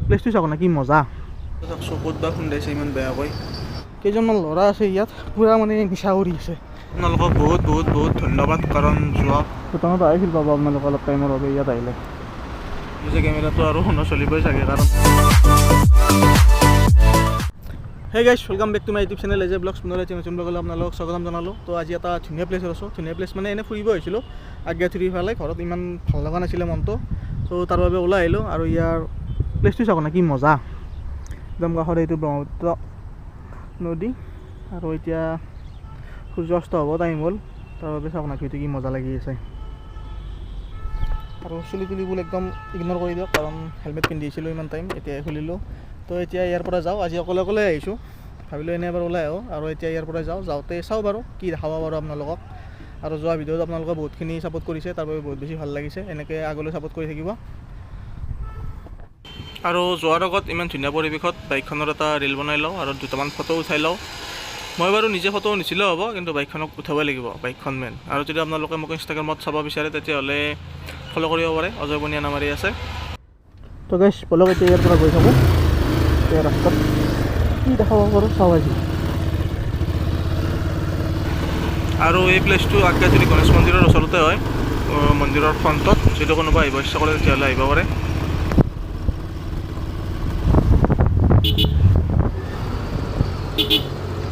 প্লেচটো চাওক না কি মজা। চকুত বা খুন্দাইছে ইমান বেয়াকৈ। কেইজনমান ল'ৰা আছে ইয়াত পূৰা মানে নিচা কৰি আছে। আপোনালোকক বহুত বহুত বহুত ধন্যবাদ, কাৰণ যোৱা ভূটানত আহিছিল পাব আপোনালোকে অলপ টাইমৰ বাবে ইয়াত আহিলে। নিজে কেমেৰাটো আৰু নচলিবই চাগে কাৰণ। Hey guys, welcome back to my YouTube channel as a blogs পুনৰ এটি নতুন ব্লগলৈ আপোনালোকক স্বাগতম জনালোঁ। তো আজি এটা ধুনীয়া প্লেচত আছোঁ। ধুনীয়া প্লেচ মানে এনেই ফুৰিব আহিছিলোঁ আজ্ঞাথুৰি ফালে। ঘৰত ইমান ভাল লগা নাছিলে মনটো, ত' তাৰ বাবে ওলাই আহিলোঁ। আৰু ইয়াৰ প্লেচটো চাওক না কি মজা। একদম কাষত এইটো ব্ৰহ্মপুত্ৰ নদী, আৰু এতিয়া সূৰ্যাস্ত হ'ব টাইম হ'ল। তাৰ বাবে চাওক না ভিউটো কি মজা লাগি আছে। আৰু চুলি তুলিবোৰ একদম ইগন'ৰ কৰি দিয়ক, কাৰণ হেলমেট পিন্ধি আহিছিলোঁ ইমান টাইম, এতিয়াই খুলিলোঁ। তো এতিয়া ইয়াৰ পৰা যাওঁ, আজি অকলে অকলে আহিছোঁ, ভাবিলোঁ এনেই এবাৰ ওলাই আহোঁ। আৰু এতিয়া ইয়াৰ পৰা যাওঁতে চাওঁ বাৰু কি দেখাব পাৰোঁ আপোনালোকক। আৰু যোৱা ভিডিঅ'ত আপোনালোকে বহুতখিনি ছাপোৰ্ট কৰিছে, তাৰ বাবে বহুত বেছি ভাল লাগিছে। এনেকৈ আগলৈ ছাপোৰ্ট কৰি থাকিব। আৰু যোৱাৰ আগত ইমান ধুনীয়া পৰিৱেশত বাইকখনৰ এটা ৰিল বনাই লওঁ আৰু দুটামান ফটো উঠাই লওঁ। মই বাৰু নিজে ফটো নিচিলেও হ'ব, কিন্তু বাইকখনক উঠাবই লাগিব, বাইকখন মেইন। আৰু যদি আপোনালোকে মোক ইনষ্টাগ্ৰামত চাব বিচাৰে তেতিয়াহ'লে ফ'ল' কৰিব পাৰে, অজয় বনিয়া নামাৰি আছে। তো গাইছ বলক এতিয়া ইয়াৰ পৰা গৈ থাকোঁ। এতিয়া ৰাস্তাত কি দেখাব পাৰোঁ চাওঁ আজি। আৰু এই প্লেচটো আজ্ঞাথুৰি গণেশ মন্দিৰৰ ওচৰতে হয়, মন্দিৰৰ ফ্ৰণ্টত। যদি কোনোবা আহিব ইচ্ছা কৰে তেতিয়াহ'লে আহিব পাৰে।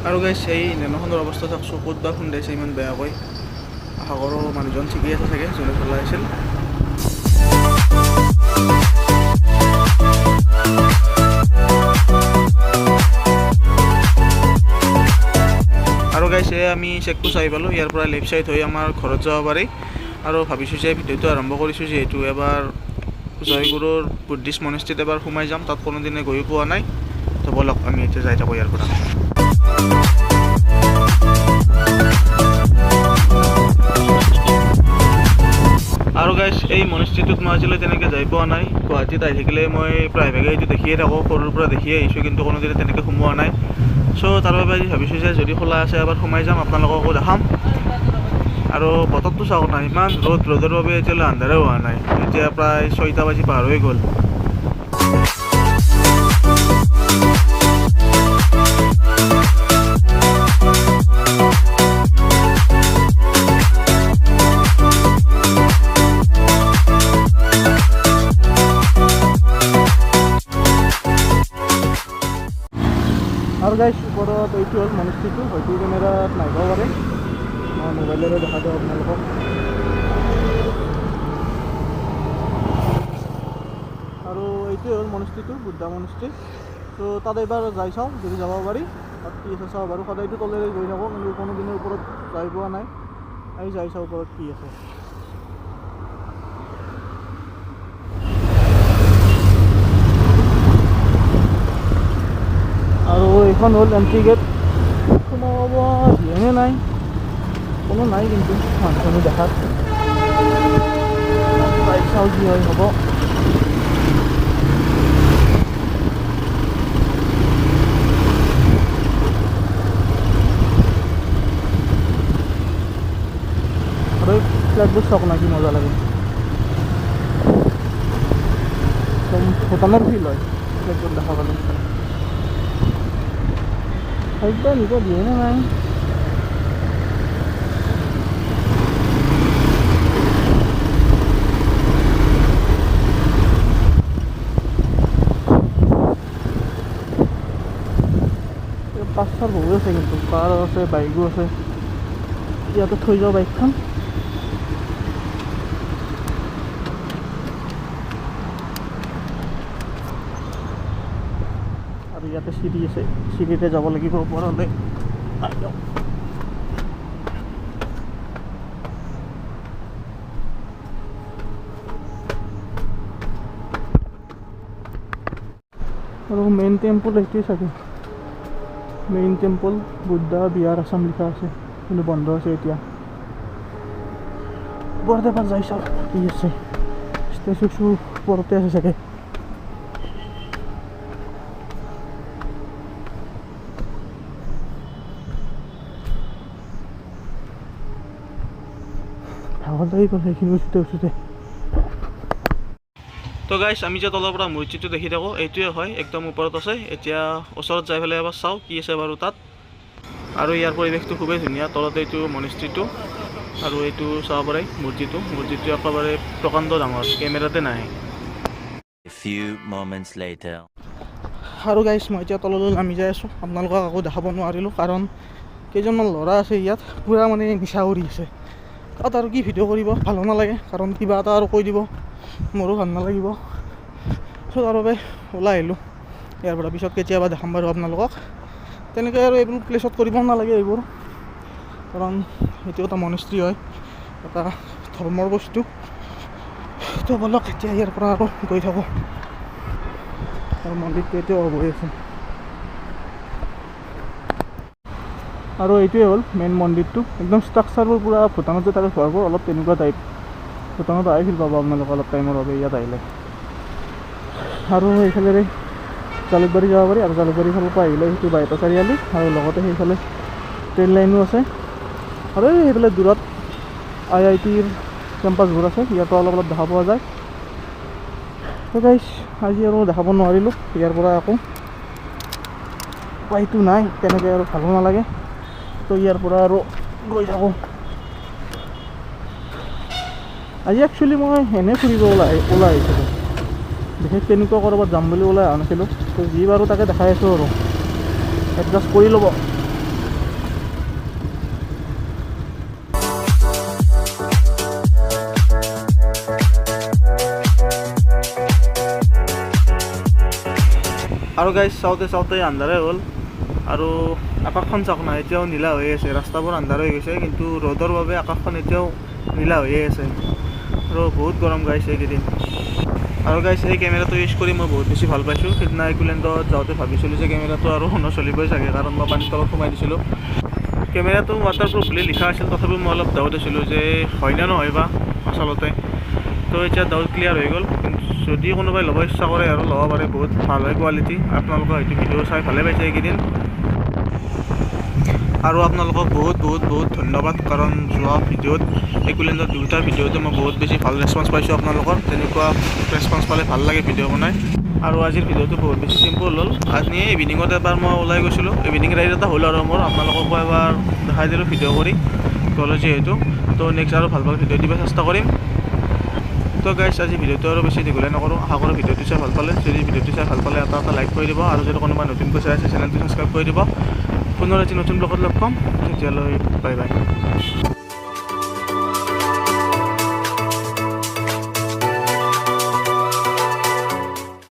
আৰু গাইছ এই নেন'খনৰ অৱস্থা চাওকচোন, ক'ত বা খুন্দাইছে ইমান বেয়াকৈ। আশা কৰোঁ মানুহজন ঠিকেই আছে চাগে, যোনে চলাইছিল। আৰু গাইছ আমি চেকপোষ্ট আহি পালোঁ। ইয়াৰ পৰা লেফ্ট ছাইড হৈ আমাৰ ঘৰত যাব পাৰি। আৰু ভাবিছোঁ যে ভিডিঅ'টো আৰম্ভ কৰিছোঁ যিহেতু, এবাৰ জয়গুৰুৰ বুদ্ধিষ্ট মনেষ্ট্ৰীত এবাৰ সোমাই যাম, তাত কোনোদিনে গৈও পোৱা নাই। তো বলক আমি এতিয়া যাই থাকোঁ ইয়াৰ পৰা। আৰু গাইছ এই মনেষ্ট্ৰীটোত মই আজিলৈ তেনেকৈ যাই পোৱা নাই। গুৱাহাটীত আহি থাকিলে মই প্ৰায়ভাগে এইটো দেখিয়ে থাকোঁ, সৰুৰ পৰা দেখিয়ে আহিছোঁ, কিন্তু কোনোদিনে তেনেকৈ সোমোৱা নাই। চ' তাৰ বাবে আজি ভাবিছোঁ যে যদি খোলা আছে এবাৰ সোমাই যাম, আপোনালোককো দেখাম। আৰু বতৰটো চাওক না, ইমান ৰ'দৰ বাবে এতিয়ালৈ আন্ধাৰে হোৱা নাই। এতিয়া প্ৰায় 6টা বাজি পাৰ হৈ গ'ল। আৰু গাইছ ওপৰত এইটো হ'ল মনেষ্ট্ৰীটো, হয়তো কেমেৰাত নাহিব পাৰে, মই মোবাইলেৰে দেখা দিওঁ আপোনালোকক। আৰু এইটোৱে হ'ল মনেষ্ট্ৰীটো, বুদ্ধা মনেষ্ট্ৰী। ত' তাত এবাৰ যাই চাওঁ, যদি যাব পাৰি। তাত কি আছে চাওঁ বাৰু। সদায়তো তলেৰে গৈ থাকোঁ, কিন্তু কোনোদিনৰ ওপৰত যাই পোৱা নাই। আমি যাই চাওঁ ওপৰত কি আছে। আৰু এইখন হ'ল এণ্ট্ৰি গেট। সোমাব দিয়েনে নাই, কোনো নাই কিন্তু মানুহজনী দেখাত। চাই চাওঁ কি হয় হ'ব। আৰু এই ফ্লেটবোৰ চাওক না কি মজা লাগে, একদম ভূটানৰ ফিল হয় ফ্লেটবোৰ দেখা পালে। একবাৰ নিব দিয়েনে নাই। পাঁচটাৰ বহুত আছে, কিন্তু কাৰ আছে, বাইকো আছে। ইয়াতে থৈ যাওঁ বাইকখন। আৰু ইয়াতে চিৰি আছে, চিৰিতে যাব লাগিব ওপৰলৈ। আৰু মেইন টেম্পল এইটোৱে চাগে, মেইন টেম্পল বুদ্ধা বিহাৰ আছাম লিখা আছে, কিন্তু বন্ধ আছে এতিয়া। ওপৰত এবাৰ যাই চাওঁ কি আছে। ষ্টেচু ওপৰতে আছে চাগে। ভাগৰ লাগি গ'ল সেইখিনি উঠোতে। তো গাইছ আমি যে তলৰ পৰা মছজিদটো দেখি থাকোঁ এইটোৱে হয়, একদম ওপৰত আছে। এতিয়া ওচৰত যাই পেলাই এবাৰ চাওঁ কি আছে বাৰু তাত। আৰু ইয়াৰ পৰিৱেশটো খুবেই ধুনীয়া। তলতে এইটো মনিষ্ট্ৰীটো আৰু এইটো চাব পাৰে মছজিদটো একেবাৰে প্ৰকাণ্ড ডাঙৰ, কেমেৰাতে নাহে। A few moments later. আৰু গাইছ মই এতিয়া তললৈ নামি যাই আছোঁ। আপোনালোকক আকৌ দেখাব নোৱাৰিলোঁ কাৰণ কেইজনমান ল'ৰা আছে ইয়াত পূৰা মানে নিচা কৰি আছে। তাত আৰু কি ভিডিঅ' কৰিব, ভালো নালাগে কাৰণ কিবা এটা আৰু কৈ দিব, মোৰো ভাল নালাগিব। চ' তাৰ বাবে ওলাই আহিলোঁ ইয়াৰ পৰা। পিছত কেতিয়াবা দেখাম বাৰু আপোনালোকক। তেনেকৈ আৰু এইবোৰ প্লেচত কৰিব নালাগে এইবোৰ, কাৰণ এইটো এটা মনেষ্ট্ৰী হয়, এটা ধৰ্মৰ বস্তু। তো বলক এতিয়া ইয়াৰ পৰা আৰু গৈ থাকোঁ। আৰু মন্দিৰটো এতিয়াও গৈ আছে। আৰু এইটোৱে হ'ল মেইন মন্দিৰটো। একদম ষ্ট্ৰাকচাৰবোৰ পূৰা ভূটানত যে তাৰে ঘৰবোৰ অলপ তেনেকুৱা টাইপ। ভূটানত আহি ফিল পাব আপোনালোকে অলপ টাইমৰ বাবে ইয়াত আহিলে। আৰু এইফালেৰে জালুকবাৰী যাব পাৰি, আৰু জালুকবাৰীৰ ফালৰ পৰা আহিলে সেইটো বাইহাটা চাৰিআলি, আৰু লগতে সেইফালে ট্ৰেইন লাইনো আছে। আৰু সেইফালে দূৰত IITৰ কেম্পাছবোৰ আছে, ইয়াতো অলপ অলপ দেখা পোৱা যায়। তো গাইছ আজি আৰু দেখাব নোৱাৰিলোঁ ইয়াৰ পৰা আকৌ, উপায়টো নাই, তেনেকৈ আৰু ভালো নালাগে। তো ইয়াৰ পৰা আৰু গৈ থাকোঁ। আজি একচুৱেলি মই এনেই ফুৰিব ওলাই আহিছিলোঁ, বিশেষ তেনেকুৱা ক'ৰবাত যাম বুলি ওলাই অহা নাছিলোঁ। তো যি বাৰু তাকে দেখাই আছোঁ আৰু এডজাষ্ট কৰি ল'ব। আৰু গাইছ চাওঁতে আন্ধাৰে হ'ল, আৰু আকাশখন চাওক না, এতিয়াও নীলা হৈ আছে। ৰাস্তাবোৰ আন্ধাৰ হৈ গৈছে, কিন্তু ৰ'দৰ বাবে আকাশখন এতিয়াও নীলা হৈয়ে আছে। আৰু বহুত গৰম গাইছ এইকেইদিন। আৰু গাইছ এই কেমেৰাটো ইউজ কৰি মই বহুত বেছি ভাল পাইছোঁ। সেইদিনা একলেণ্ডত যাওঁতে ভাবিছিলোঁ যে কেমেৰাটো আৰু নচলিবই চাগে, কাৰণ মই পানীৰ তলত সোমাই দিছিলোঁ। কেমেৰাটো ৱাটাৰপ্ৰুফ বুলি লিখা আছিল, তথাপিও মই অলপ ডাউট আছিলোঁ যে হয় নে নহয় বা আচলতে। তো এতিয়া ডাউট ক্লিয়াৰ হৈ গ'ল। যদি কোনোবাই ল'ব ইচ্ছা কৰে আৰু ল'ব পাৰে, বহুত ভাল হয় কোৱালিটি। আপোনালোকে হয়তো ভিডিঅ' চাই ভালে পাইছে এইকেইদিন। আৰু আপোনালোকক বহুত ধন্যবাদ, কাৰণ যোৱা ভিডিঅ'ত একলেণ্ডৰ দুয়োটা ভিডিঅ'তে মই বহুত বেছি ভাল ৰেচপঞ্চ পাইছোঁ আপোনালোকৰ। তেনেকুৱা ৰেচপঞ্চ পালে ভাল লাগে ভিডিঅ' বনাই। আৰু আজিৰ ভিডিঅ'টো বহুত বেছি চিম্পল হ'ল। আজি ইভিনিঙত এবাৰ মই ওলাই গৈছিলোঁ, ইভিনিং ৰাইড এটা হ'ল আৰু মোৰ। আপোনালোককো এবাৰ দেখাই দিলোঁ ভিডিঅ' কৰি গ'লোঁ যিহেতু। তো নেক্সট আৰু ভাল ভিডিঅ' দিব চেষ্টা কৰিম। তো গাইছ আজি ভিডিঅ'টো আৰু বেছি দীঘলীয়া নকৰোঁ। আশা কৰোঁ ভিডিঅ'টো চাই ভাল পালে। যদি ভিডিঅ'টো চাই ভাল পালে এটা লাইক কৰি দিব, আৰু যদি কোনোবা নতুনকৈ চাই আছে চেনেলটো ছাবস্ক্ৰাইব কৰি দিব। পুনৰ এটি নতুন ব্লগত লগ পাম, তেতিয়ালৈ বাই বাই।